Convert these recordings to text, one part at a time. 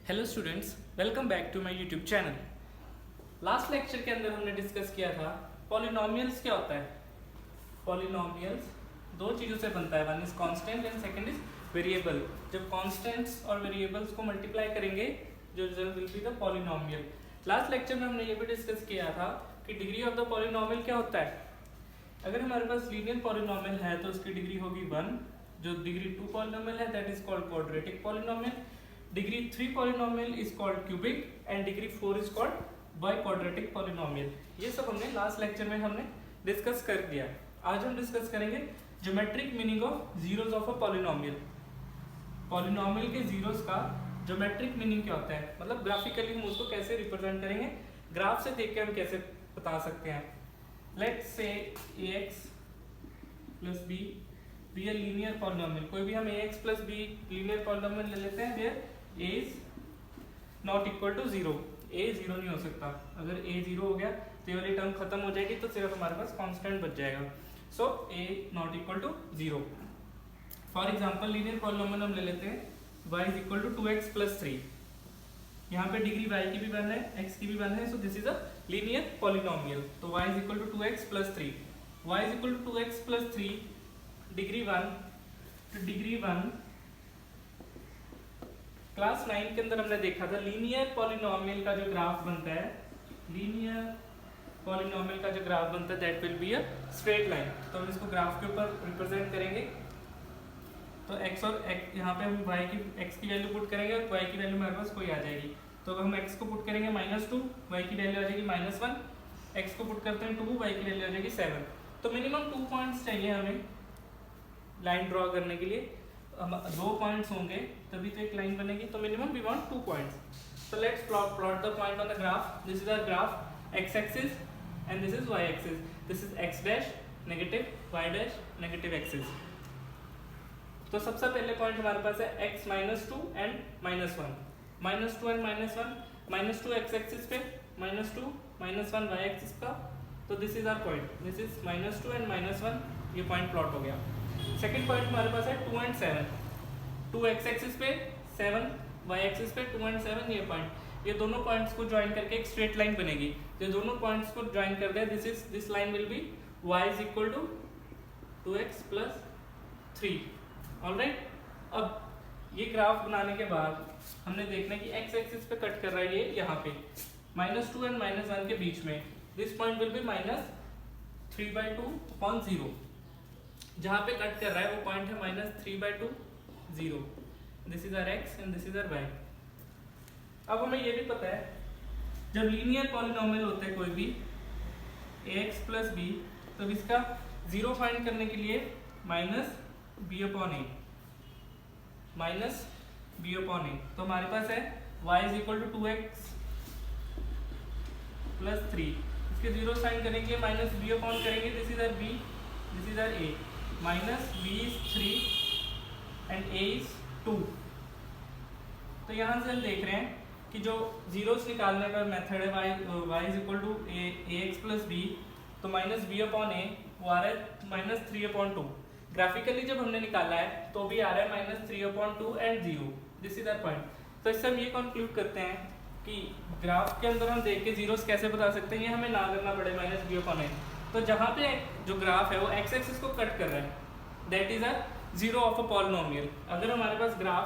Hello students, welcome back to my YouTube channel. Last lecture के अंदर हमने discuss किया था पॉलिनोमियल्स क्या होता है। पॉलिनोमियल्स दो चीज़ों से बनता है, one is constant and second is variable. जब कांस्टेंट्स और वेरिएबल्स को मल्टीप्लाई करेंगे जो result will be the polynomial. Last lecture में हमने ये भी डिस्कस किया था कि डिग्री ऑफ द पॉलिनोमियल क्या होता है। अगर हमारे पास लीनियर पॉलिनोमियल है तो उसकी डिग्री होगी 1। जो डिग्री 2 पॉलिनोमियल है that is called quadratic polynomial. Degree 3 polynomial is called cubic and degree 4 is called by quadratic polynomial. ये सब हमने लास्ट लेक्चर में हमने डिस्कस कर दिया। आज हम डिस्कस करेंगे geometric meaning of zeros of a polynomial. Polynomial के जीरोस का ज्योमेट्रिक मीनिंग क्या होता है, मतलब ग्राफिकली हम उसको कैसे रिप्रेजेंट करेंगे, ग्राफ से देख के हम कैसे बता सकते हैं। Let's say ax plus b be a linear polynomial। कोई भी हम ax plus b linear polynomial ले लेते हैं where a is not equal to 0। a 0 नहीं हो सकता। अगर a 0 हो गया तो ये वाली टर्म खत्म हो जाएगी, तो सिर्फ हमारे पास कांस्टेंट बच जाएगा। सो a not equal to 0। For example linear polynomial हम ले लेते हैं y is equal to 2x plus 3। यहाँ पे डिग्री y की भी 1 है, x की भी 1 है, so this is a linear polynomial. तो y is equal to 2x plus 3। y is equal to 2x plus 3 degree 1 तो डिग्री 1 क्लास 9 के अंदर हमने देखा था लीनियर पॉलिनोमियल का जो ग्राफ बनता है, लीनियर पॉलिनोमियल का जो ग्राफ बनता है that will be a straight line. तो हम इसको ग्राफ के ऊपर रिप्रेजेंट करेंगे। तो x और x यहाँ पे हम y की x की वैल्यू पुट करेंगे और y की वैल्यू हमारे पास कोई आ जाएगी। तो हम x को पुट करेंगे -2, y की वैल्यू आ जाएगी -1, x को पुट करते हैं 2, y की वैल्यू आ जाएगी 7। तो मिनिमम 2 पॉइंट्स चाहिए हमें लाइन ड्रॉ करने के लिए। 2 पॉइंट्स होंगे तभी तो एक लाइन बनेगी, तो मिनिमम वी वांट 2 पॉइंट्स। तो let's plot the point on the graph. This is our graph x axis and this is y axis. This is x dash negative, y dash negative axis. तो सबसे पहले point हमारे पास है x -2 and -1। -2 and -1, -2 x axis पे, -2 -1 y axis का। तो this is our point, this is -2 and -1, ये पॉइंट प्लॉट हो गया। सेकंड पॉइंट हमारे पास है 2 एंड 7, 2 x एक्सिस पे 7, y एक्सिस पे 2 एंड 7, ये पॉइंट। ये दोनों पॉइंट्स को ज्वाइन करके एक स्ट्रेट लाइन बनेगी। ये दोनों पॉइंट्स को ज्वाइन कर दे, this line will be y is equal to 2x plus 3। Alright, अब ये ग्राफ बनाने के बाद हमने देखना है कि x एक्सिस पे कट कर रहा है ये यहाँ पे -2 एंड -1 के बीच में। This point will be -3/2 upon 0। जहाँ पे कट कर रहा है वो पॉइंट है -3/2 0। This is our x and this is our y। अब हमें ये भी पता है जब लीनियर पॉलिनोमियल होता है कोई भी ax plus b, तो इसका जीरो फाइंड करने के लिए -b/a, -b/a। तो हमारे पास है y is equal to 2x plus 3। इसके जीरो साइन करेंगे, -b/, करेंगे, this is our b, this is our a, -b is 3 and a is 2। तो यहाँ से हम देख रहे हैं कि जो जीरोस निकालने का मेथड है y is equal to ax plus b, तो -b/a वो आ रहा है -3/2। ग्राफिकली जब हमने निकाला है तो भी आ रहा है -3/2 and 0। This is our point. तो इससे हम ये कंक्लूड करते हैं कि ग्राफ के अंदर हम देख के जीरोस कैसे बता सकते हैं, ये हमें ना करना पड़े -b/a। तो जहाँ पे जो ग्राफ है वो x एक्सिस को कट कर रहा है that is a zero of a polynomial. अगर हमारे पास ग्राफ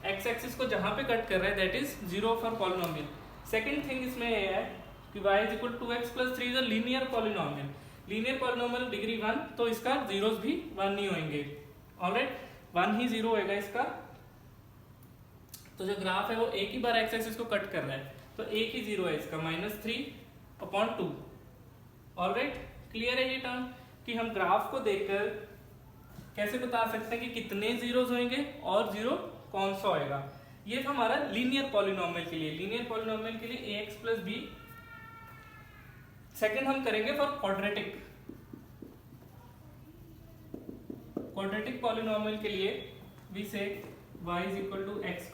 x एक्सिस को जहाँ पे कट कर रहा है that is zero of a polynomial. Second thing इसमें ये है कि y is equal to 2x plus 3 is a linear polynomial. Linear polynomial degree 1, तो इसका जीरोस भी 1 नहीं होंगे। ऑलराइट, 1 ही जीरो होएगा इसका। तो जो ग्राफ है वो एक ही बार x एक्सिस को कट कर रहा है, तो एक ही जीरो है इसका, -3/2। ऑलराइट, क्लियर है ये टर्म कि हम ग्राफ को देखकर कैसे बता सकते हैं कि कितने जीरोस होंगे और जीरो कौन सा होएगा। ये था हमारा लीनियर पॉलिनोमियल के लिए। लीनियर पॉलिनोमियल के लिए ax plus b। सेकंड हम करेंगे फॉर क्वाड्रेटिक पॉलिनोमियल के लिए वी से y is equal to x²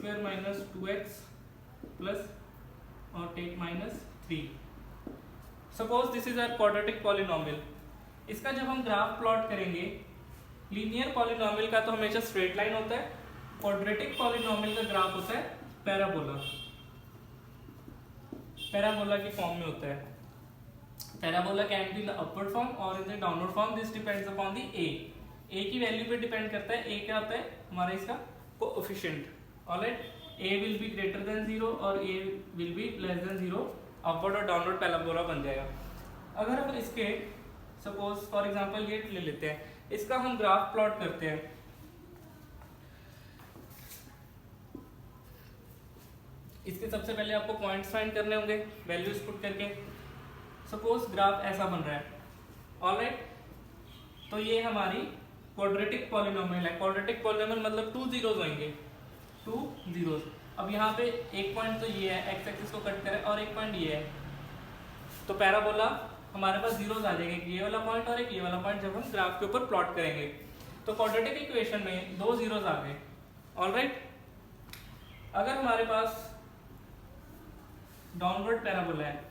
- 2x plus और take -3। Suppose this is our quadratic polynomial. इसका जब हम ग्राफ प्लॉट करेंगे, लीनियर पॉलिनोमियल का तो हमेशा स्ट्रेट लाइन होता है, क्वाड्रेटिक पॉलिनोमियल का ग्राफ होता है पैराबोला, पैराबोला की फॉर्म में होता है। Parabola can be in the upward form और in the downward form, this depends upon the a की वैल्यू पे डिपेंड करता है। ए क्या होता है हमारा इसका coefficient, alright. A will be greater than 0 और a will be less than 0, upward और डाउनवर्ड पैराबोला बन जाएगा। अगर हम इसके सपोज फॉर एग्जांपल ये ले लेते हैं, इसका हम ग्राफ प्लॉट करते हैं। इसके सबसे पहले आपको पॉइंट्स फाइंड करने होंगे वैल्यूज पुट करके। सपोज ग्राफ ऐसा बन रहा है, ऑलराइट। तो ये हमारी क्वाड्रेटिक पॉलिनोमियल है। क्वाड्रेटिक पॉलिनोमियल मतलब 2 जीरोस होंगे, 2 जीरोस। अब यहाँ पे एक पॉइंट तो ये है, एक्स एक्सिस को कट करें, और एक पॉइंट ये है, तो पैराबोला हमारे पास जीरोस आ जाएंगे, ये वाला पॉइंट और एक ये वाला पॉइंट, जब हम ग्राफ के ऊपर प्लॉट करेंगे। तो क्वाड्रेटिक इक्वेशन में 2 जीरोस आ गए, ऑलराइट। अगर हमारे पास डाउनवर्ड पैराबोला है,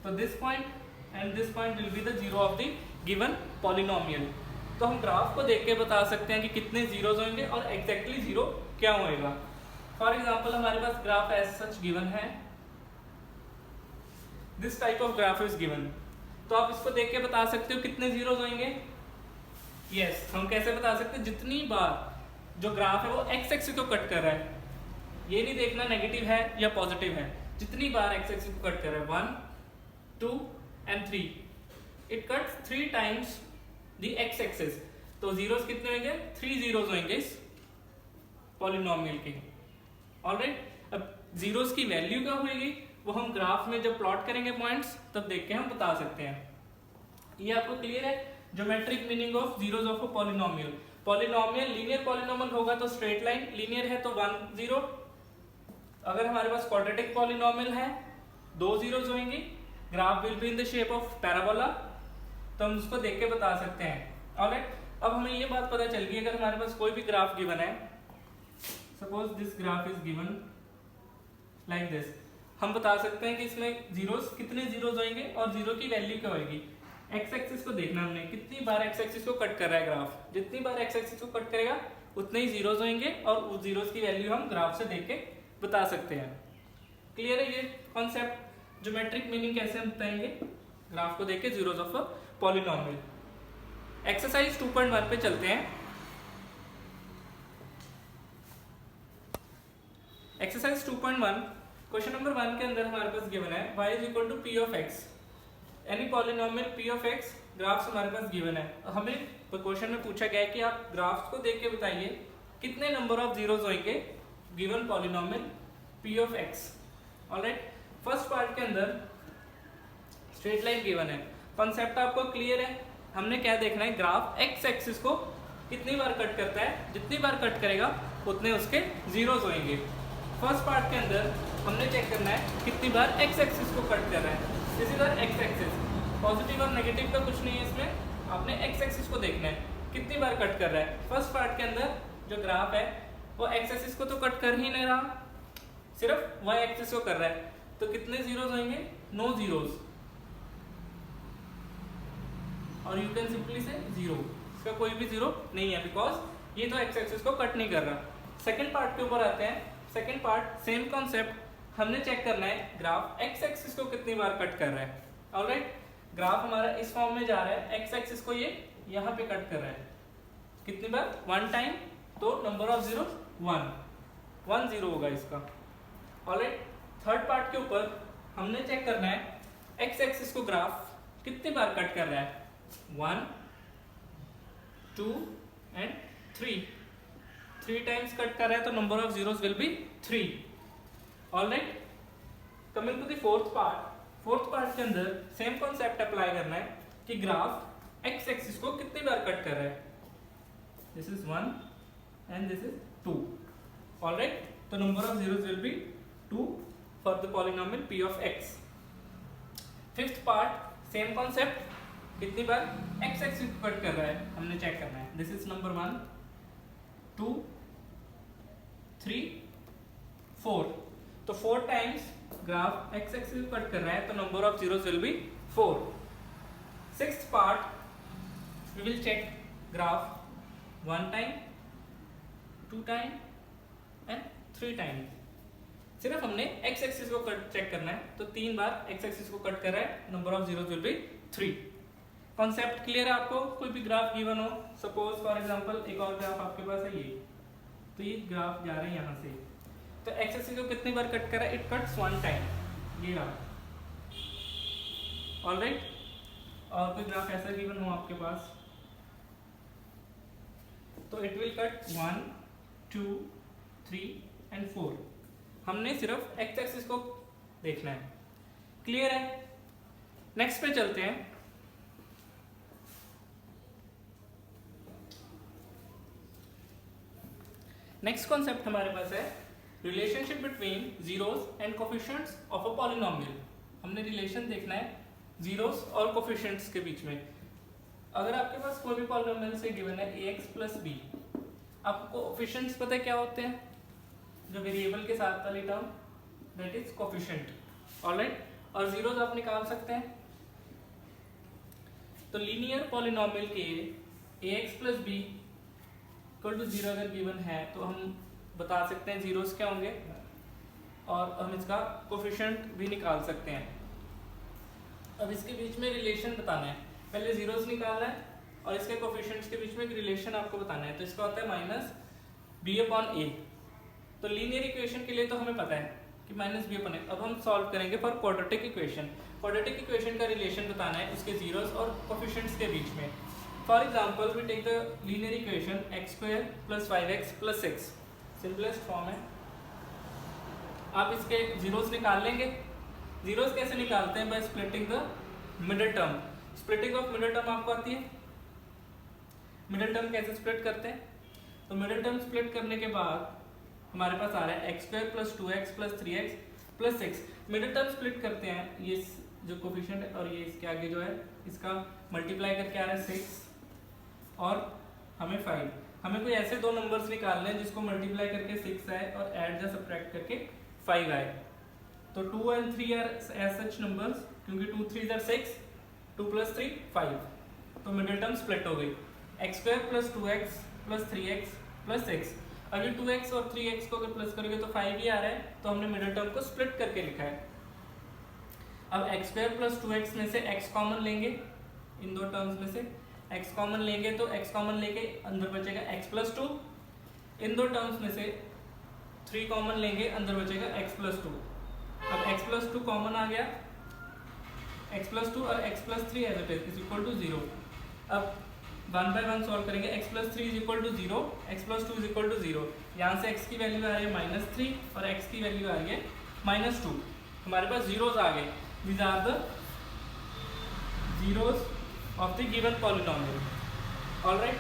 तो this point and this point will be the zero of the given polynomial. तो हम ग्राफ को देख के बता सकते हैं कि कितने जीरोस होंगे और एग्जैक्टली जीरो क्या होएगा। फॉर एग्जांपल हमारे पास ग्राफ एज सच गिवन है, this type of graph is given. तो आप इसको देख के बता सकते हो कितने जीरोस होंगे। यस, हम कैसे बता सकते हैं, जितनी बार जो ग्राफ है वो एक्स एक्सिस को कट कर रहा है, ये नहीं देखना नेगेटिव है या पॉजिटिव है, जितनी बार एक्स एक्सिस को कट कर रहा है 1 2 and 3, it cuts 3 times the x axis. तो जीरोस कितने होंगे, 3 जीरोस होंगे इस पॉलिनोमियल के, ऑलराइट। अब जीरोस की वैल्यू क्या होगी वो हम ग्राफ में जब प्लॉट करेंगे पॉइंट्स तब देख के हम बता सकते हैं। ये आपको क्लियर है geometric meaning of zeros of a polynomial. Polynomial linear polynomial होगा तो स्ट्रेट लाइन, लीनियर है तो 1 0। अगर हमारे पास क्वाड्रेटिक पॉलिनोमियल है 2 जीरोस होंगे, graph will be in the shape of parabola, तो हम उसको देख के बता सकते हैं, ऑलराइट। अब हमें ये बात पता चल गई, अगर हमारे पास कोई भी ग्राफ गिवन है, suppose this graph is given like this, हम बता सकते हैं कि इसमें जीरोस कितने जीरोस होंगे और जीरो की वैल्यू क्या होगी। एक्स एक्सिस को देखना हमने, कितनी बार एक्स एक्सिस को कट कर रहा है ग्राफ, जितनी बार एक्स एक्सिस को कट करेगा उतने ही जीरोस होंगे और उस जीरोस की वैल्यू हम ग्राफ से देख के बता सकते हैं। क्लियर है ये कॉन्सेप्ट, ज्योमेट्रिक मीनिंग कैसे हम बताएंगे ग्राफ को देख के zeros of a polynomial. Exercise 2.1 पे चलते हैं। एक्सरसाइज 2.1 क्वेश्चन नंबर 1 के अंदर हमारे पास गिवन है y is equal to p of x, any polynomial p of x, graphs हमारे पास गिवन है। हमें क्वेश्चन में पूछा गया है कि आप ग्राफ्स को देख के बताइए कितने नंबर ऑफ जीरोस होंगे given polynomial p of x, alright. First part के अंदर स्ट्रेट लाइन गिवन है, कॉन्सेप्ट आपको क्लियर है। हमने क्या देखना है, ग्राफ एक्स एक्सिस को कितनी बार कट करता है, जितनी बार कट करेगा उतने उसके जीरोस होंगे। फर्स्ट पार्ट के अंदर हमने चेक करना है कितनी बार एक्स एक्सिस को कट कर रहा है, this is our x axis. Positive और नेगेटिव का कुछ नहीं है इसमें, आपने एक्स एक्सिस को देखना है कितनी बार कट कर रहा है। फर्स्ट पार्ट के अंदर जो ग्राफ है वो एक्स एक्सिस को तो कट कर ही नहीं रहा, सिर्फ वाई एक्सिस को कर रहा है, तो कितने जीरोस होंगे, नो जीरोस, और यू कैन सिंपली से जीरो, इसका कोई भी जीरो नहीं है बिकॉज ये तो एक्स एक्सिस को कट नहीं कर रहा। सेकंड पार्ट के ऊपर आते हैं। सेकंड पार्ट सेम कॉन्सेप्ट, हमने चेक करना है ग्राफ एक्स एक्सिस को कितनी बार कट कर रहा है, ऑलराइट। ग्राफ हमारा इस फॉर्म में जा रहा है, एक्स एक्सिस को ये यहाँ पे कट कर रहा है, कितनी बार, 1 टाइम, तो नंबर ऑफ जीरो 1 जीरो होगा इसका, ऑलराइट। थर्ड पार्ट के ऊपर हमने चेक करना है एक्स एक्सिस को ग्राफ कितनी बार कट कर रहा है, 1 2 एंड 3 टाइम्स कट कर रहा है, तो number of zeros will be 3, alright. Coming to the fourth part के अंदर सेम कॉन्सेप्ट अप्लाई करना है कि ग्राफ एक्स एक्सिस को कितनी बार कट कर रहा है, this is 1 and this is 2, alright. तो number of zeros will be 2 for the polynomial p of x। Fifth part same concept, कितनी बार x एक्सिस को कट कर रहा है हमने चेक करना है, दिस इज नंबर 1 2 3 4, तो 4 टाइम्स ग्राफ x एक्सिस को कट कर रहा है, तो number of zeros will be 4। Sixth part we will check graph 1 time 2 time and 3 times, सिर्फ हमने एक्स एक्सिस को कट चेक करना है, तो 3 बार एक्स एक्सिस को कट कर रहा है, number of zeros will be 3। Concept clear है आपको? कोई भी ग्राफ गिवन हो, सपोज फॉर एग्जांपल एक और ग्राफ आपके पास है ये, तो ये ग्राफ जा रहा है यहाँ से, तो एक्स एक्सिस को कितनी बार कट कर रहा है? इट कट्स 1 टाइम, ये रहा। ऑलराइट, और कोई ग्राफ ऐसा गिवन हो आपके पास, तो इट विल कट 1 2 3 एंड 4। हमने सिर्फ एक्स एक्सिस को देखना है। क्लियर है? नेक्स्ट पे चलते हैं। नेक्स्ट कॉन्सेप्ट हमारे पास है relationship between zeros and coefficients of a polynomial. हमने रिलेशन देखना है जीरोस और कोफिशिएंट्स के बीच में। अगर आपके पास कोई भी पॉलिनोमियल से गिवन है ax प्लस b, आपको कोफिशिएंट्स पता है क्या होते हैं? जो वेरिएबल के साथ वाली term, that is coefficient. Alright, और जीरोस आप निकाल सकते हैं। तो लीनियर पॉलिनोमियल के ax plus b equal to 0 अगर गिवन है, तो हम बता सकते हैं जीरोस क्या होंगे, और हम इसका कोफिशिएंट भी निकाल सकते हैं। अब इसके बीच में रिलेशन बताना है, पहले जीरोस निकालना है और इसके कोफिशिएंट्स के बीच में एक रिलेशन आपको बताना है। तो इसका होता है माइनस बी अपॉन ए। तो लीनियर इक्वेशन के लिए तो हमें पता है कि माइनस बी अपॉन ए। अब हम सॉल्व करेंगे for quadratic equation. Quadratic equation का रिलेशन बताना है उसके जीरोस और कोफिशिएंट्स के बीच में। For example we take the linear equation x square plus 5x plus 6, simplest form है। आप इसके जीरोस निकाल लेंगे। जीरोस कैसे निकालते हैं? By splitting the middle term. Splitting of middle term आपको आती है? मिडिल टर्म कैसे स्प्लिट करते हैं? तो मिडिल टर्म स्प्लिट करने के बाद हमारे पास आ रहा है x square plus 2x plus 3x plus 6। Middle term split करते हैं, ये जो कोफिशिएंट है और ये इसके आगे जो है इसका मल्टीप्लाई करके आ रहा है 6 और हमें 5। हमें कोई ऐसे दो नंबर्स निकालने हैं जिसको मल्टीप्लाई करके 6 आए और ऐड या सब्ट्रैक्ट करके 5 आए। तो 2 and 3 are as such numbers, क्योंकि 2 3 आर 6, 2 प्लस 3 5। तो मिडिल टर्म स्प्लिट हो गई, x square plus 2x plus 3x plus 6। अब ये 2x और 3x को अगर प्लस करोगे तो 5 ही आ रहा है, तो हमने मिडिल टर्म को स्प्लिट करके लिखा है। अब एक्स स्क्वायर प्लस 2x में से x कॉमन लेंगे, इन दो टर्म्स में से x कॉमन लेंगे, तो x कॉमन लेके अंदर बचेगा x प्लस 2। इन दो टर्म्स में से 3 कॉमन लेंगे, अंदर बचेगा x प्लस 2। अब x प्लस 2 कॉमन आ गया, x प्लस 2 और x plus 3 as it is equal to 0। अब 1 बाय 1 सॉल्व करेंगे। x plus 3 is equal to 0, x plus 2 is equal to 0। यहाँ से x की वैल्यू आ रही है -3 और x की वैल्यू आ रही है -2। हमारे पास जीरोस आ गए। These are the zeros of the given polynomial. Alright,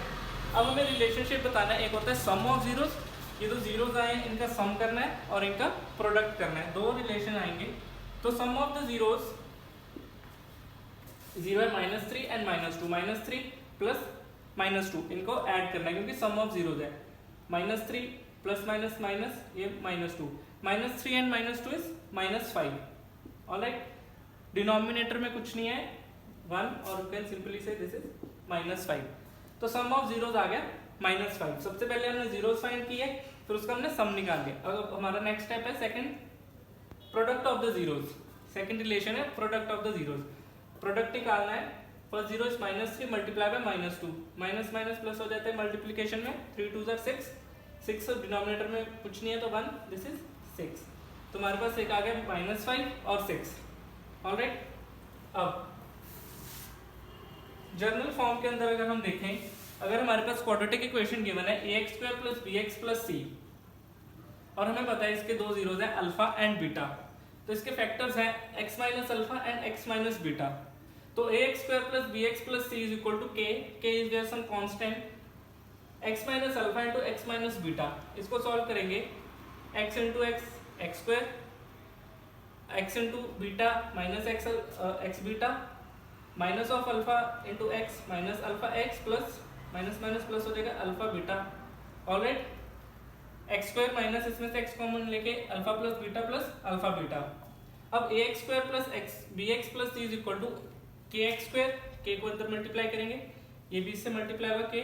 अब हमें रिलेशनशिप बताना है। एक होता है सम ऑफ जीरोस, ये दो जीरोस आए हैं, इनका सम करना है और इनका प्रोडक्ट करना है। दो रिलेशन आएंगे, तो सम ऑफ द जीरोस 0 है -3 एंड -2, -3 प्लस -2 इनको ऐड करना है क्योंकि सम ऑफ जीरोस है। -3 प्लस माइनस माइनस ये -2, -3 एंड -2 इज -5। ऑलराइट, डिनोमिनेटर में कुछ नहीं है 1 और कैन सिंपली से दिस इज -5। तो सम ऑफ जीरोस आ गया -5। सबसे पहले हमने जीरोस फाइंड किए, फिर उसका हमने सम निकाल लिया। अब हमारा नेक्स्ट स्टेप है second, product of the zeros. Second relation है product of the zeros. Product निकालना है। First zero is -3 multiply by -2, minus minus plus हो जाता है मल्टीप्लिकेशन में। 3 2 जार 6, 6 डिनोमिनेटर में कुछ नहीं है तो 1, दिस इज 6। तो हमारे पास एक आ गया -5 और 6। ऑलराइट, अब जर्नल फॉर्म के अंदर अगर हम देखें, अगर हमारे पास क्वाड्रेटिक इक्वेशन गिवन है ax² + bx + c और हमें पता है इसके दो जीरोस हैं अल्फा एंड बीटा, तो इसके फैक्टर्स हैं x - alpha and x - beta. तो ax² + bx + c = k, k is there some constant, x - alpha into x - beta. इसको सॉल्व करेंगे, x into x x², x into beta -x beta, minus of alpha into x minus alpha x plus minus minus plus हो जाएगा alpha beta. Alright, x² minus इसमें से x common लेके alpha plus beta plus alpha beta. अब ax² + bx + c = kx², k को अंदर multiply करेंगे, ये b से मल्टीप्लाई होगा k,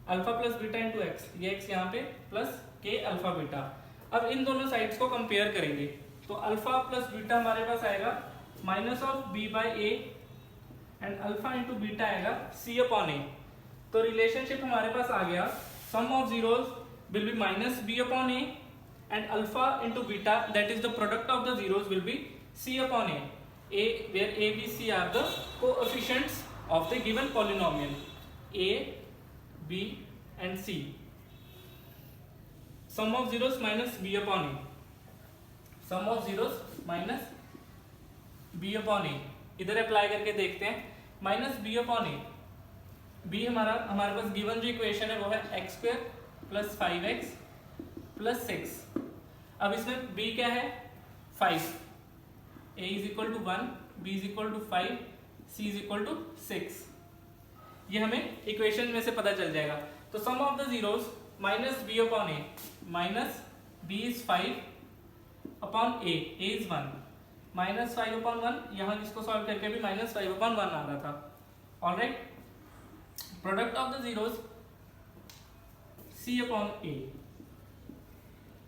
alpha plus beta into x, ये x यहाँ पे प्लस k अल्फा बीटा। अब इन दोनों साइड्स को कंपेयर करेंगे, तो अल्फा प्लस बीटा हमारे पास आएगा minus of b by a and alpha into beta आएगा सी अपॉन ए। तो रिलेशनशिप हमारे पास आ गया, sum of zeros will be minus B upon a and alpha into beta that is the product of the zeros will be c upon a where a b c are the coefficients of the given polynomial a b and c. Sum of zeros minus b upon a, sum of zeros minus b upon a इधर apply करके देखते हैं। Minus b upon ए, b हमारे पास given जो equation है वो है x square plus 5x plus 6। अब इसमें b क्या है 5, a is equal to 1, b is equal to 5, c is equal to 6। ये हमें इक्वेशन में से पता चल जाएगा। तो sum of the zeros minus B upon a, minus b is 5 upon a is 1, minus 5 upon 1, यहाँ इसको सॉल्व करके भी माइनस 5 अपॉन 1 आ रहा था। Alright, product of the zeros c upon a,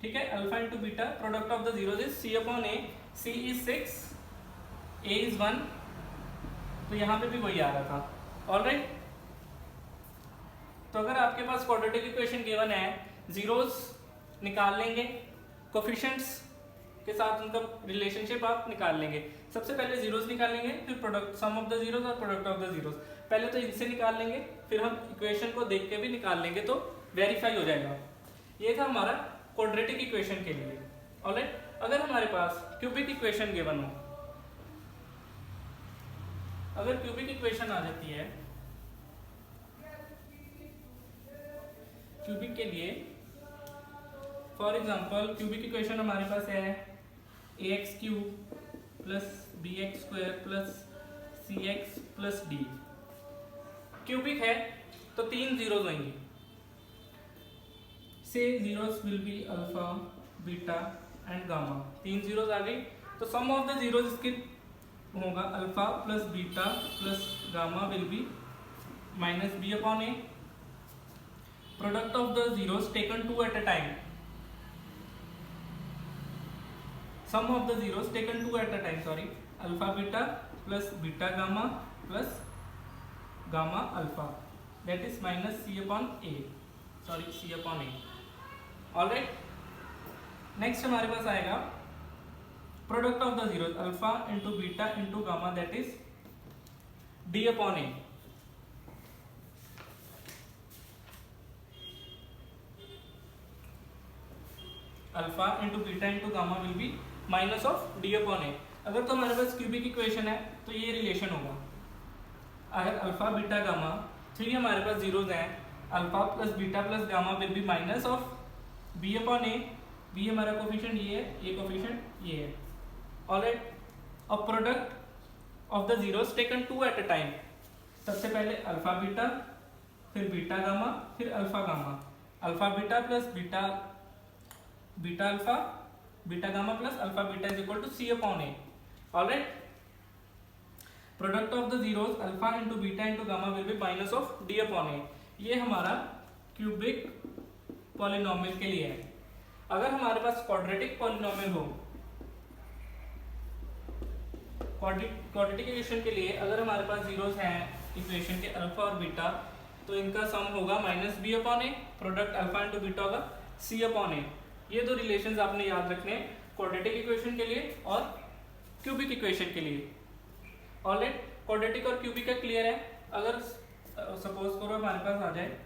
ठीक है, alpha into beta, product of the zeros is c upon a, c is 6, a is 1, तो यहाँ पे भी वही आ रहा था। ऑलराइट, तो अगर आपके पास क्वाड्रेटिक इक्वेशन गिवन है, जीरोस निकाल लेंगे, कोफिशिएंट्स के साथ उनका रिलेशनशिप आप निकाल लेंगे। सबसे पहले जीरोस निकालेंगे, फिर product sum of the zeros और प्रोडक्ट ऑफ द जीरोस। पहले तो इनसे निकाल लेंगे, फिर हम इक्वेशन को देख के भी निकाल लेंगे तो वेरीफाई हो जाएगा। ये था हमारा क्वाड्रेटिक इक्वेशन के लिए। ऑलराइट, अगर हमारे पास क्यूबिक इक्वेशन गिवन हो, अगर क्यूबिक इक्वेशन आ जाती है, क्यूबिक के लिए फॉर एग्जांपल क्यूबिक इक्वेशन हमारे पास है ax cube plus bx square plus cx plus d। Cubic है तो 3 जीरोस होंगी, say zeros will be alpha beta and gamma, 3 zeros आ गई। तो सम ऑफ द जीरोस इसके होगा alpha plus beta plus gamma will be minus B upon A. Product of the zeros taken 2 at a time, sum of the zeros taken 2 at a time, sorry, alpha beta plus beta gamma plus gamma alpha, that is minus c upon a, sorry c upon a. Alright, next हमारे पास आएगा product of the zeros alpha into beta into gamma, that is d upon a. Alpha into beta into gamma will be minus of d upon a. अगर तो हमारे पास cubic equation है तो ये relation होगा, अगर अल्फा बीटा गामा, फिर हमारे पास जीरोस हैं, alpha plus beta plus gamma will be minus of b upon a. B हमारा कोफिशिएंट ये है, ये कोफिशिएंट ये है। ऑलराइट, अब product of the zeros taken 2 at a time, सबसे पहले अल्फा बीटा, फिर बीटा गामा, फिर alpha gamma, alpha beta plus beta beta alpha beta gamma plus alpha beta is equal to c upon a. Alright, product of the zeros alpha into beta into gamma will be minus of d upon a. ये हमारा cubic polynomial के लिए है। अगर हमारे पास quadratic polynomial हो, quadratic equation के लिए अगर हमारे पास जीरोस हैं इक्वेशन के अल्फा और बीटा, तो इनका सम होगा माइनस बी अपॉन ए, प्रोडक्ट अल्फा इंटू बीटा होगा सी अपॉन ए। ये दो रिलेशंस आपने याद रखने हैं क्वाड्रेटिक इक्वेशन के लिए और क्यूबिक इक्वेशन के लिए। ऑलराइट, क्वाड्रेटिक और क्यूबिक का क्लियर है। अगर सपोज करो हमारे पास आ जाए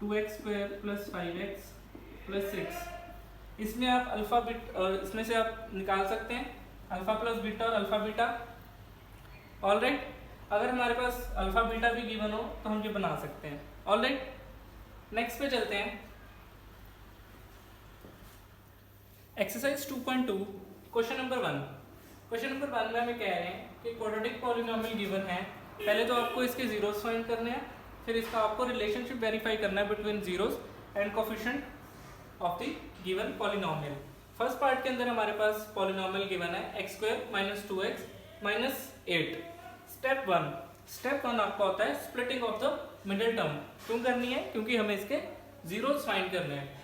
2x square plus 5x plus 6, इसमें आप अल्फा इसमें से आप निकाल सकते हैं अल्फा प्लस बीटा और अल्फा बीटा। ऑलराइट, अगर हमारे पास अल्फा बीटा भी गिवन हो तो हम ये बना सकते हैं। ऑलराइट, नेक्स्ट पे चलते हैं। Exercise 2.2 question number 1। Question number 1 में हमें कह रहे हैं कि क्वाड्रेटिक पॉलिनोमियल गिवन है। पहले तो आपको इसके जीरोस फाइंड करने हैं, फिर इसका आपको रिलेशनशिप वेरीफाई करना है between zeros and coefficient of the given polynomial. First part के अंदर हमारे पास पॉलिनोमियल गिवन है x square minus 2x minus 8। Step one आपका होता है splitting of the middle term. क्यों करनी है? क्योंकि हमें इसके जीरोस फाइंड करने हैं।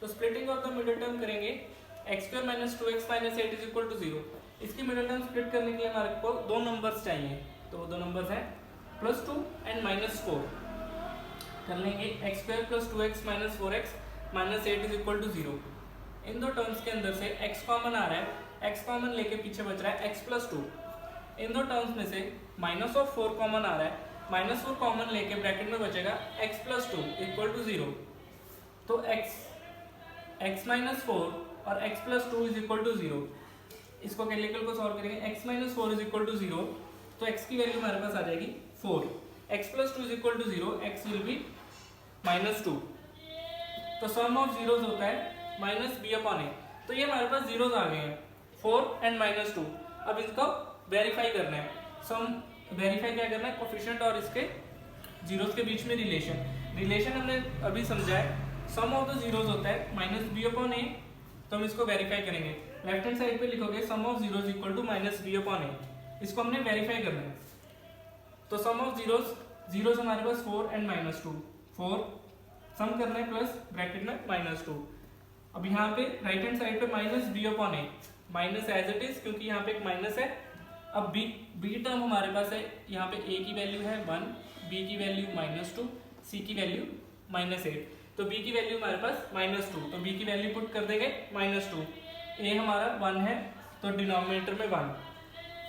तो splitting of the middle term करेंगे x² minus 2x minus 8 is equal to 0। इसकी मिडिल टर्म स्प्लिट करने के लिए हमारे को दो नंबर्स चाहिए, तो वो दो नंबर्स हैं +2 एंड -4। कर लेंगे x² plus 2x minus 4x minus 8 is equal to 0। इन दो टर्म्स के अंदर से x कॉमन आ रहा है, x कॉमन लेके पीछे बच रहा है x प्लस 2। इन दो टर्म्स में से -4 कॉमन आ रहा है, -4 कॉमन लेके ब्रैकेट में बचेगा x प्लस 2 इक्वल टू 0। तो x माइनस 4 और x plus 2 is equal to 0। इसको कैलकुलेटर को सॉल्व करेंगे, x minus 4 is equal to 0, तो x की वैल्यू हमारे पास आ जाएगी 4। x plus 2 is equal to 0, x will be -2। तो सम ऑफ जीरोस होता है -b/a। तो ये हमारे पास जीरोस आ गए हैं 4 एंड -2। अब इसको वेरीफाई करना है। सम वेरीफाई क्या करना है, कोफिशिएंट और इसके जीरोस के बीच में रिलेशन हमने अभी समझा है। सम ऑफ द जीरोस होता है -b/a, तो हम इसको वेरीफाई करेंगे। लेफ्ट हैंड साइड पे लिखोगे sum of zeros equal to -b/a। इसको हमने वेरीफाई करना है। तो सम ऑफ जीरोस हमारे पास 4 एंड -2, 4 सम करना है प्लस ब्रैकेट में -2। अब यहाँ पे राइट हैंड साइड पे -b/a, minus as it is, क्योंकि यहाँ पे एक माइनस है। अब b टर्म हमारे पास है, यहाँ पे a की वैल्यू है 1, b की वैल्यू -2, c की वैल्यू -8। तो b की वैल्यू हमारे पास -2, तो b की वैल्यू पुट कर देंगे -2। a हमारा 1 है, तो डिनोमिनेटर में 1,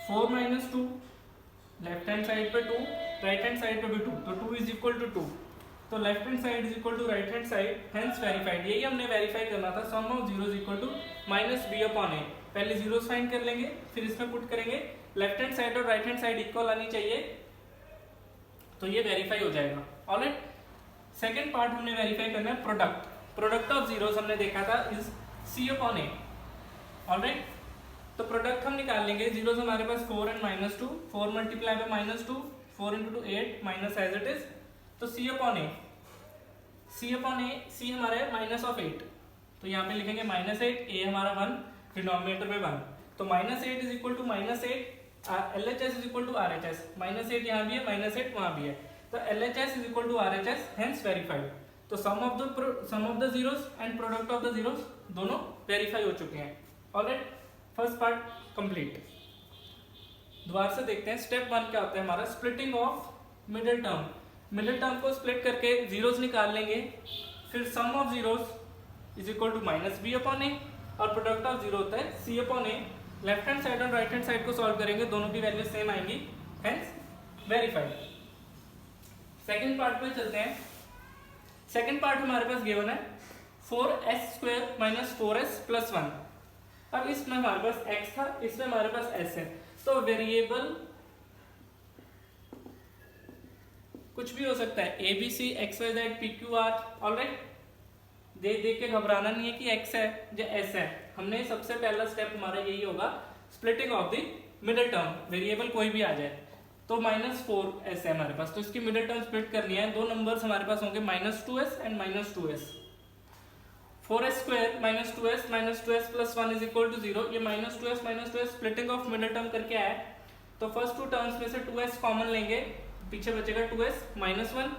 4 - 2, लेफ्ट हैंड साइड पे 2, राइट हैंड साइड पे भी 2, तो 2 इज इक्वल टू 2। तो left hand side is equal to right hand side, hence verified. यही हमने वेरीफाई करना था। Sum of zeros equal to -b/a। पहले जीरोस फाइंड कर लेंगे, फिर इसमें पुट करेंगे। लेफ्ट हैंड साइड और राइट हैंड साइड इक्वल आनी चाहिए, तो ये वेरीफाई हो जाएगा। ऑलराइट, सेकंड पार्ट हमने वेरीफाई करना है प्रोडक्ट ऑफ जीरोस हमने देखा था इज c/a। ऑलराइट, तो प्रोडक्ट हम निकाल लेंगे। जीरोस हमारे पास 4 and -2, 4 multiply by -2, 4 × 2 8 minus as it is. तो c/a c हमारा है -8, तो यहाँ पे लिखेंगे -8, a हमारा 1, डिनोमिनेटर में 1, तो -8 is equal to -8, LHS is equal to RHS। -8 यहाँ भी है, -8 वहाँ भी है, तो LHS is equal to RHS, hence verified. तो sum of the zeros and product of the zeros दोनों वेरीफाई हो चुके हैं। Alright, first part complete. दोबारा से देखते हैं स्टेप 1 क्या होता है हमारा, splitting of middle term. Middle term को स्प्लिट करके जीरोस निकाल लेंगे, फिर sum of zeros is equal to -b/a और प्रोडक्ट ऑफ जीरो होता है c/a। लेफ्ट हैंड साइड और राइट हैंड साइड को सॉल्व करेंगे, दोनों की वैल्यू सेम आएंगी, हेंस वेरीफाइड। सेकंड पार्ट पे चलते हैं। सेकंड पार्ट हमारे पास गिवन है 4s² - 4s + 1। अब इसमें हमारे पास x था, इसमें हमारे पास s है, तो वेरिएबल कुछ भी हो सकता है, a b c x y z p q r। Alright, देख के घबराना नहीं है कि x है या s है। हमने सबसे पहला स्टेप हमारा यही होगा, splitting of the middle term. Variable कोई भी आ जाए, तो -4s है हमारे पास, तो इसकी मिडिल टर्म स्प्लिट करनी है। दो नंबर्स हमारे पास होंगे -2s and -2s। 4s² - 2s + 1 is equal to 0। ये -2s splitting of middle term करके आया है, तो फर्स्ट टू टर्म्स में से 2s कॉमन लेंगे, पीछे बचेगा 2s -1।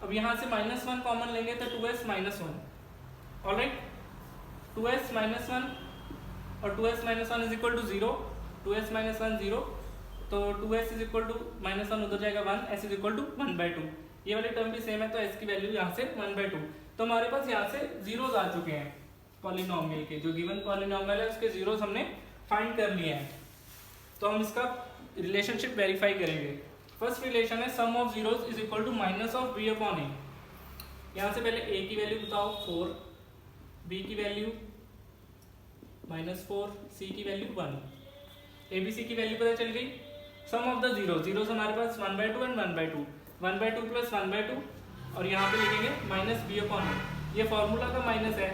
अब यहाँ से -1 कॉमन लेंगे तो 2s -1। ऑलराइट, 2s -1 और 2s -1 is equal to 0, 2s -1 0, तो 2s इज इक्वल टू -1 उधर जाएगा 1, s इज इक्वल टू 1/2। ये वाली टर्म भी सेम है, तो s की वैल्यू यहाँ से 1/2। तो हमारे पास यहाँ से जीरोस आ चुके हैं पॉलिनोमियल के, जो गिवन पॉलिनोमियल है उसके जीरोस हमने फाइंड कर लिए हैं। तो हम इसका रिलेशनशिप वेरीफाई करेंगे। फर्स्ट रिलेशन है sum of zeros is equal to -b/a। यहाँ से पहले a की वैल्यू बताओ 4, b की वैल्यू -4, c की वैल्यू 1, abc की वैल्यू पता चल गई। सम ऑफ द जीरोस हमारे पास 1/2 एंड 1/2, 1/2 + 1/2, और यहाँ पे लिखेंगे -b/a। ये फॉर्मूला का माइनस है,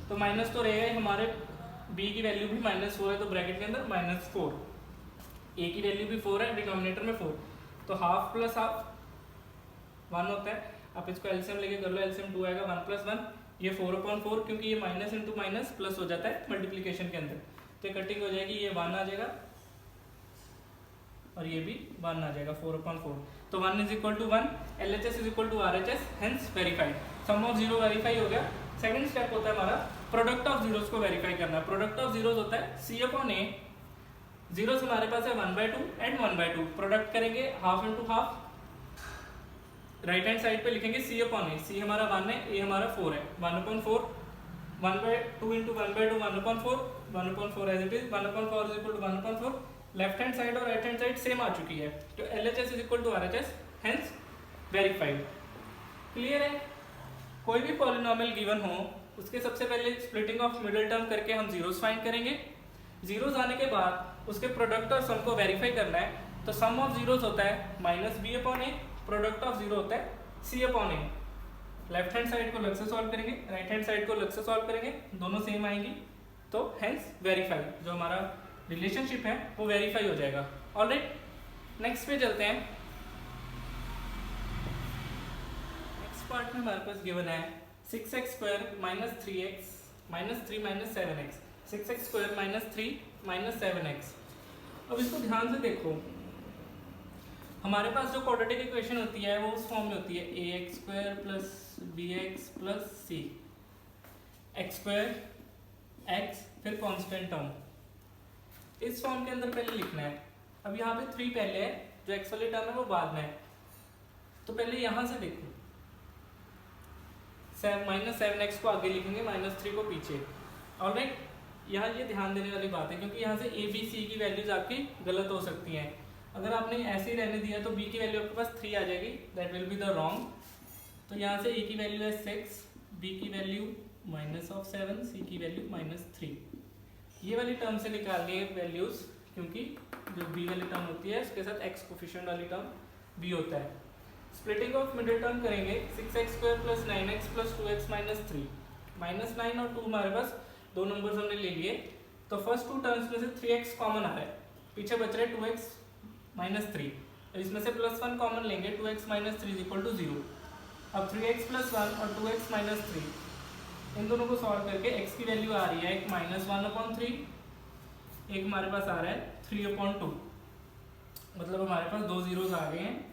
तो माइनस तो रहेगा ही, हमारे b की वैल्यू भी -4 है, तो ब्रैकेट के अंदर -4, a की वैल्यू भी 4 है, डिनोमिनेटर में 4, तो हाफ प्लस हाफ 1 होता है। आप इसको एलसीएम लेके कर लो, एलसीएम 2 आएगा, 1 + 1, ये 4/4, क्योंकि ये माइनस इंटू माइनस प्लस हो जाता है मल्टीप्लिकेशन के अंदर, तो ये कटिंग हो जाएगी, ये 1 आ जाएगा और ये भी 1 आ जाएगा, 4/4। तो 1 is equal to 1, LHS is equal to RHS, hence verified. Sum of zero verify हो गया। सेकंड स्टेप होता है हमारा प्रोडक्ट ऑफ जीरोस को वेरीफाई करना। प्रोडक्ट ऑफ जीरोस होता है सी अपॉन ए, जीरोस हमारे पास है 1/2 एंड 1/2, प्रोडक्ट करेंगे half into half, right hand side पे लिखेंगे सी अपॉन ए, सी हमारा 1 है, ए हमारा 4 है, 1/4, 1/2 into 1/2 1/4, 1/4 as it is, 1/4 is equal to 1/4। Left hand side और राइट हैंड साइड सेम आ चुकी है, तो LHS is equal to RHS, hence verified. Clear है? कोई भी पॉलिनोमियल गिवन हो उसके सबसे पहले स्प्लिटिंग ऑफ मिडिल टर्म करके हम जीरोस फाइंड करेंगे। जीरोस आने के बाद उसके प्रोडक्ट और सम को वेरीफाई करना है, तो सम ऑफ जीरोस होता है minus B upon A, product of zero होता है C upon A. Left hand side को अलग से सॉल्व करेंगे, राइट हैंड साइड को अलग से सॉल्व करेंगे, दोनों सेम आएंगी, तो हेंस वेरीफाई, जो हमारा रिलेशनशिप है वो वेरीफाई हो जाएगा। ऑलराइट, नेक्स्ट पे चलते हैं। नेक्स्ट पार्ट में हमारे पास गिवन है 6x² minus 3x minus 3 minus 7x, 6x² minus 3 minus 7x। अब इसको ध्यान से देखो, हमारे पास जो क्वाड्रेटिक इक्वेशन होती है वो उस फॉर्म में होती है ax² plus bx plus c, x² x फिर कांस्टेंट टर्म, इस फॉर्म के अंदर पहले लिखना है। अब यहाँ पे 3 पहले है, जो x वाली टर्म है वो बाद में है, तो पहले यहाँ से देखो, माइनस 7x को आगे लिखेंगे, माइनस 3 को पीछे। ऑलराइट, यहाँ ये ध्यान देने वाली बात है, क्योंकि यहाँ से a b c की वैल्यूज आपकी गलत हो सकती हैं। अगर आपने ऐसे ही रहने दिया तो b की वैल्यू आपके पास 3 आ जाएगी, that will be the wrong. तो यहाँ से a की वैल्यू है 6, b की वैल्यू माइनस ऑफ 7, c की वैल्यू माइनस 3। ये वाली टर्म से निकालनी है वैल्यूज, क्योंकि जो b वाली टर्म होती है उसके साथ x कोफिशिएंट वाली टर्म b होता है। स्प्लिटिंग ऑफ मिडिल टर्म करेंगे, 6x² plus 9x plus 2x minus 3, minus 9 और 2 हमारे पास दो नंबर्स हमने ले लिए, तो फर्स्ट 2 टर्म्स में से 3x कॉमन आ रहा है, पीछे बच रहे 2x माइनस 3, इसमें से प्लस 1 कॉमन लेंगे, 2x माइनस 3 इक्वल टू 0। अब 3x प्लस 1 और 2x माइनस 3, इन दोनों को सॉल्व करके x की वैल्यू आ रही है एक माइनस 1/3, एक हमारे पास आ रहा है 3/2, मतलब हमारे पास दो जीरोस आ गए हैं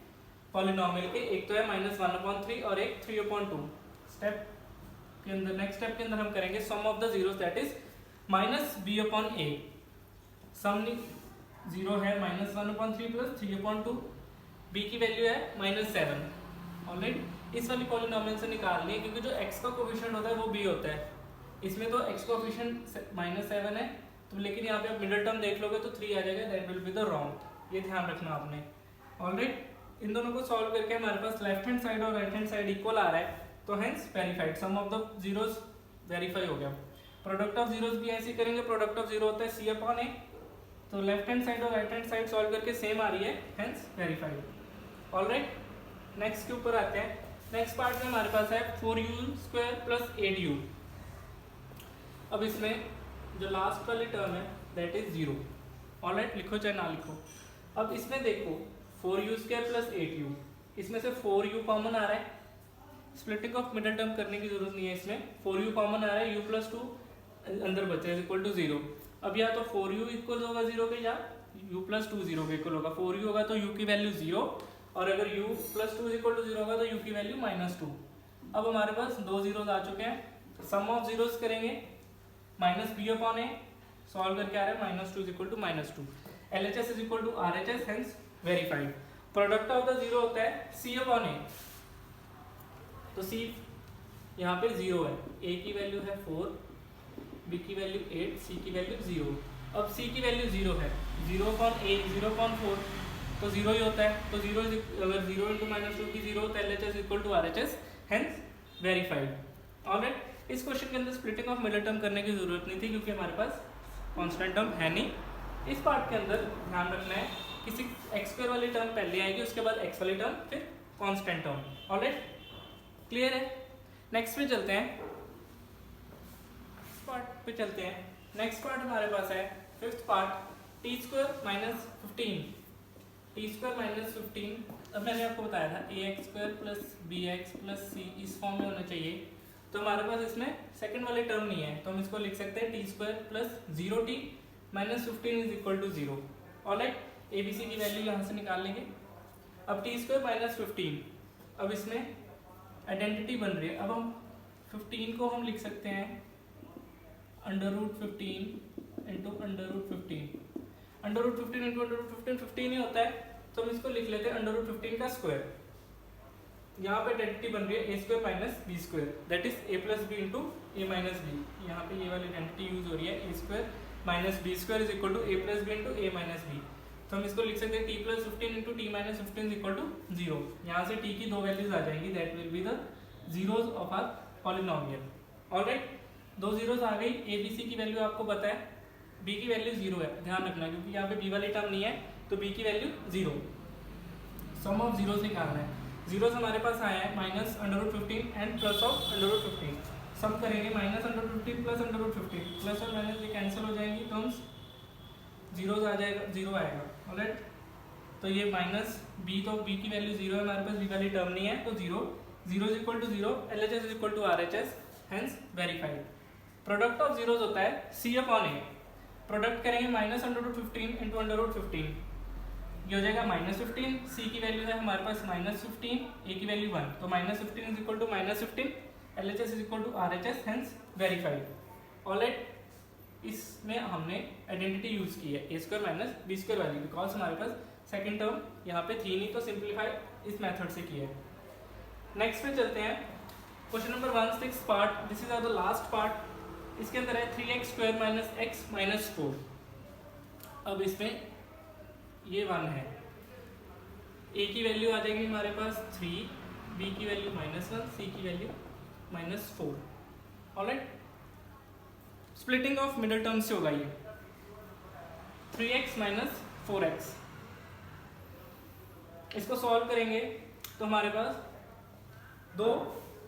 पॉलिनोमियल के, एक तो है माइनस 1/3 और एक 3/2। स्टेप के अंदर, नेक्स्ट स्टेप के अंदर हम करेंगे sum of the zeros, that is minus b upon a। Sum zero है माइनस 1/3 प्लस 3/2, b की वैल्यू है माइनस 7। ऑलराइट, इस वाली पॉलिनोमियल से निकालनी है, क्योंकि जो x का कोफिशिएंट होता है वो b होता है, इसमें तो x कोफिशिएंट माइनस 7 है, तो लेकिन यहाँ पे आप मिडिल टर्म देख लोगे तो 3 आ जाएगा, that will be the wrong, ये ध्यान रखना आपने। ऑलराइट, इन दोनों को सॉल्व करके हमारे पास लेफ्ट हैंड साइड और राइट हैंड साइड इक्वल आ रहा है, तो hence verified, sum of the zeros verify हो गया। प्रोडक्ट ऑफ जीरोस भी ऐसे करेंगे, प्रोडक्ट ऑफ जीरो होता है सी अपॉन ए, तो लेफ्ट हैंड साइड और राइट हैंड साइड सॉल्व करके सेम आ रही है, हेंस वेरीफाइड। ऑलराइट, नेक्स्ट के ऊपर आते हैं। नेक्स्ट पार्ट में हमारे पास है 4u² प्लस 8u। अब इसमें जो लास्ट वाली टर्म है दैट इज 0। ऑलराइट, लिखो चाहे ना लिखो। अब इसमें देखो 4u² प्लस 8u, इसमें से 4u कॉमन आ रहा है, स्प्लिटिंग ऑफ मिडिल टर्म करने की जरूरत नहीं है, इसमें 4u कॉमन आ रहा है, u प्लस 2 अंदर बचा है इक्वल टू 0। अब या तो 4u इक्वल होगा 0 के, या u प्लस 2 0 के इक्वल होगा। 4u होगा तो u की वैल्यू 0, और अगर u प्लस 2 इक्वल टू 0 होगा तो u की वैल्यू माइनस 2। अब हमारे पास दो जीरोस आ चुके हैं, सम ऑफ जीरोस करेंगे, minus b upon A, solve करके आ रहा है minus 2 equal to minus 2, LHS is equal to RHS, hence verified. Product of the zero होता है c अपॉन ए, तो c यहाँ पे 0 है, a की वैल्यू है 4, b की वैल्यू 8, c की वैल्यू 0। अब c की वैल्यू 0 है, 0 अपॉन a 0 अपॉन 4 तो 0 ही होता है, तो 0 अगर 0 इंटू माइनस 2 की 0 होता है, LHS equal to RHS, hence verified. Alright, इस क्वेश्चन के अंदर स्प्लिटिंग ऑफ मिडिल टर्म करने की जरूरत नहीं थी, क्योंकि हमारे पास कांस्टेंट टर्म है नहीं। इस पार्ट के अंदर ध्यान रखना है, किसी x² वाली टर्म पहले आएगी, उसके बाद x वाली टर्म, फिर कांस्टेंट टर्म। ऑलराइट, क्लियर है? नेक्स्ट पे चलते हैं, पार्ट पे चलते हैं। नेक्स्ट पार्ट हमारे पास है fifth part, t² minus 15, t² minus 15। अब मैंने आपको बताया था ax² plus bx plus c इस फॉर्म में होना चाहिए, तो हमारे पास इसमें सेकंड वाली टर्म नहीं है, तो हम इसको लिख सकते हैं t² plus 0t minus 15 is equal to 0। Alright, abc की वैल्यू यहाँ से निकाल लेंगे। अब t² माइनस 15, अब इसमें आइडेंटिटी बन रही है, अब हम 15 को हम लिख सकते हैं √15 इंटू √15, √15 इंटू √15 15 ही होता है, तो हम इसको लिख लेते हैं √15 का स्क्वायर। यहाँ पे आइडेंटिटी बन रही है a² minus b² that is a plus B into A minus B. यहाँ पे ये वाली आइडेंटिटी यूज हो रही है a² minus b² is equal to a plus B into A minus B. तो हम इसको लिख सकते हैं t plus 15 into T minus 15 is equal to 0। यहाँ से t की दो वैल्यूज आ जाएंगी, that will be the zeros of our polynomial. Alright, दो जीरोज आ गई। a b c की वैल्यू आपको पता है, b की वैल्यू 0 है, ध्यान रखना क्योंकि यहाँ पे b वाली टर्म नहीं है, तो b की वैल्यू 0। सम ऑफ जीरोज निकालना है। जीरोज हमारे पास आया है -√15 एंड प्लस ऑफ √15। सम करेंगे -√15 प्लस √15, प्लस और माइनस ये कैंसिल हो जाएंगी, टर्म्स जीरोज आ जाएगा, 0 आएगा। ऑलराइट, तो ये माइनस b, तो b की वैल्यू 0 है हमारे पास, b वाली टर्म नहीं है, तो 0 0 is equal to 0, LHS is equal to RHS, hence verified. Product of zeros होता है c अपॉन a। प्रोडक्ट करेंगे -√15 इंटू √15, ये हो जाएगा -15। c की वैल्यू है हमारे पास -15, a की वैल्यू 1, तो -15 is equal to -15, LHS is equal to RHS, hence verified. Alright, इसमें हमने आइडेंटिटी यूज की है a² माइनस b² वाली, बिकॉज हमारे पास सेकंड टर्म यहाँ पे थी नहीं, तो सिंप्लीफाई इस मेथड से किया है। नेक्स्ट पे चलते हैं, question number 1/6 part, this is the last part. इसके अंदर है 3x² माइनस x माइनस 4। अब इसमें ये 1 है, a की वैल्यू आ जाएगी हमारे पास 3, b की वैल्यू -1, c की value -4। Alright, splitting of middle term से होगा ये 3x माइनस 4x। इसको सॉल्व करेंगे तो हमारे पास दो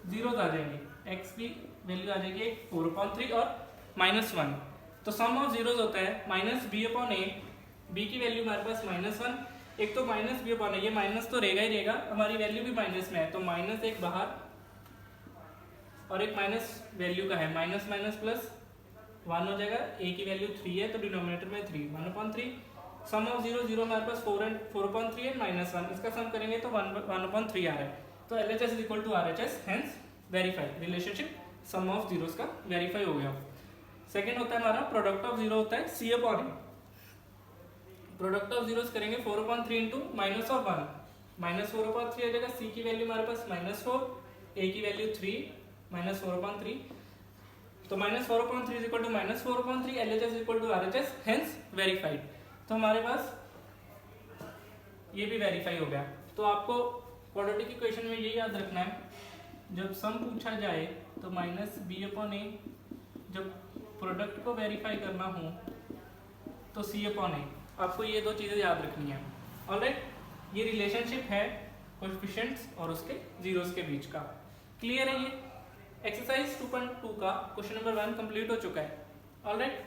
जीरोज आ जाएंगे, x की वैल्यू आ जाएगी 4/3 और -1। तो सम ऑफ जीरोज होता है -b/a, b की वैल्यू हमारे पास -1, एक तो -b/a, ये माइनस तो रहेगा ही रहेगा, हमारी वैल्यू भी माइनस में है, तो माइनस एक बाहर और एक माइनस वैल्यू का है, माइनस माइनस प्लस 1 हो जाएगा। a की वैल्यू 3 है, तो डिनोमिनेटर में 3, 1/3। सम ऑफ 0 0 हमारे पास 4/3 एंड -1, इसका सम करेंगे तो 1/3 आ रहा है, तो LHS is equal to RHS, hence verify. Relationship sum of zeros का वेरीफाई हो गया। सेकंड होता है हमारा प्रोडक्ट ऑफ जीरो, होता है c/a। प्रोडक्ट ऑफ जीरोस करेंगे 4/3 इंटू -1, -4/3 आ जाएगा। c की वैल्यू हमारे पास -4, a की वैल्यू 3, -4/3, तो -4/3 is equal to -4/3, LHS is equal to RHS, hence verified. तो हमारे पास ये भी वेरीफाई हो गया। तो आपको क्वाड्रेटिक इक्वेशन में ये याद रखना है, जब सम पूछा जाए तो -b/a, जब प्रोडक्ट को वेरीफाई करना हो तो c/a। आपको ये दो चीज़ें याद रखनी है। ऑलराइट, ये रिलेशनशिप है कोएफिशिएंट्स और उसके जीरोस के बीच का। क्लियर है ये? एक्सरसाइज 2.2 का क्वेश्चन नंबर 1 कंप्लीट हो चुका है। ऑलराइट,